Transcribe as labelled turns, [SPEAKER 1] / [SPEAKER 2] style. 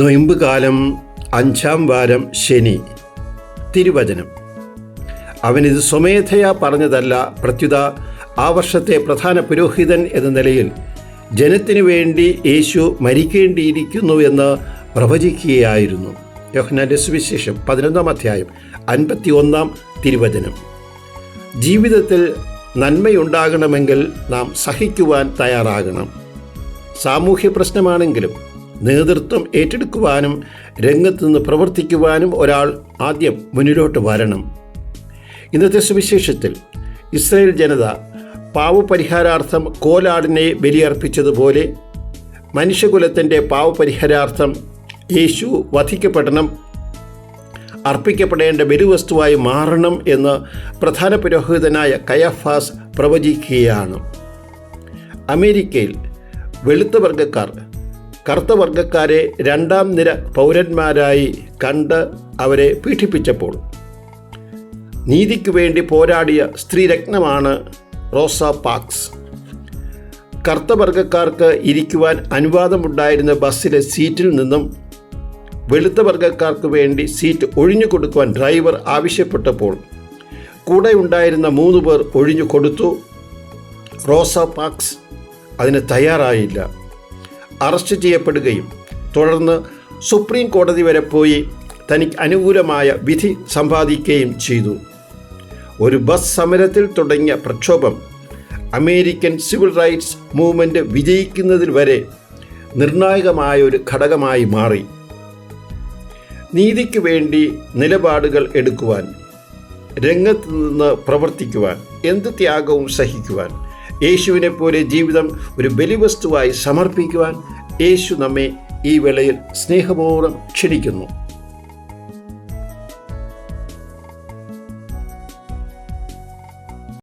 [SPEAKER 1] നൊയമ്പ് കാലം 5-ാം വാരം ശനി. തിരുവചനം: അവനിത് സ്വമേധയാ പറഞ്ഞതല്ല, പ്രത്യുത ആ വർഷത്തെ പ്രധാന പുരോഹിതൻ എന്ന നിലയിൽ ജനത്തിനു വേണ്ടി യേശു മരിക്കേണ്ടിയിരിക്കുന്നു എന്ന് പ്രവചിക്കുകയായിരുന്നു. യോഹന്നാന്റെ സുവിശേഷം 11-ാം അധ്യായം 51-ാം തിരുവചനം. ജീവിതത്തിൽ നന്മയുണ്ടാകണമെങ്കിൽ നാം സഹിക്കുവാൻ തയ്യാറാകണം. സാമൂഹ്യ പ്രശ്നമാണെങ്കിലും നേതൃത്വം ഏറ്റെടുക്കുവാനും രംഗത്ത് നിന്ന് പ്രവർത്തിക്കുവാനും ഒരാൾ ആദ്യം മുന്നിലോട്ട് വരണം. ഇന്നത്തെ സുവിശേഷത്തിൽ ഇസ്രായേൽ ജനത പാവപരിഹാരാർത്ഥം കോലാടിനെ ബലിയർപ്പിച്ചതുപോലെ മനുഷ്യകുലത്തിൻ്റെ പാവപരിഹാരാർത്ഥം യേശു വധിക്കപ്പെടണം, അർപ്പിക്കപ്പെടേണ്ട ബലിവസ്തുവായി മാറണം എന്ന് പ്രധാന പുരോഹിതനായ കയഫാസ് പ്രവചിക്കുകയാണ്. അമേരിക്കയിൽ വെളുത്ത വർഗ്ഗക്കാർ കറുത്ത വർഗ്ഗക്കാരെ 2ാം നിര പൗരന്മാരായി കണ്ട് അവരെ പീഡിപ്പിച്ചപ്പോൾ നീതിക്ക് വേണ്ടി പോരാടിയ സ്ത്രീരത്നമാണ് റോസ പാർക്സ്. കറുത്ത വർഗ്ഗക്കാർക്ക് ഇരിക്കുവാൻ അനുവാദമുണ്ടായിരുന്ന ബസ്സിലെ സീറ്റിൽ നിന്നും വെളുത്ത വർഗ്ഗക്കാർക്ക് വേണ്ടി സീറ്റ് ഒഴിഞ്ഞു കൊടുക്കുവാൻ ഡ്രൈവർ ആവശ്യപ്പെട്ടപ്പോൾ കൂടെ ഉണ്ടായിരുന്ന 3 പേർ ഒഴിഞ്ഞു കൊടുത്തു. റോസ പാർക്സ് അതിന് തയ്യാറായില്ല. അറസ്റ്റ് ചെയ്യപ്പെടുകയും തുടർന്ന് സുപ്രീം കോടതി വരെ പോയി തനിക്ക് അനുകൂലമായ വിധി സമ്പാദിക്കുകയും ചെയ്തു. ഒരു ബസ് സമരത്തിൽ തുടങ്ങിയ പ്രക്ഷോഭം അമേരിക്കൻ സിവിൽ റൈറ്റ്സ് മൂവ്മെൻറ്റ് വിജയിക്കുന്നതിൽ വരെ നിർണായകമായ ഒരു ഘടകമായി മാറി. നീതിക്ക് വേണ്ടി നിലപാടുകൾ എടുക്കുവാൻ, രംഗത്ത് നിന്ന് പ്രവർത്തിക്കുവാൻ, എന്ത് ത്യാഗവും സഹിക്കുവാൻ, യേശുവിനെ പോലെ ജീവിതം ഒരു ബലിവസ്തുവായി സമർപ്പിക്കുവാൻ യേശു നമ്മെ ഈ വേളയിൽ സ്നേഹപൂർവ്വം ക്ഷണിക്കുന്നു.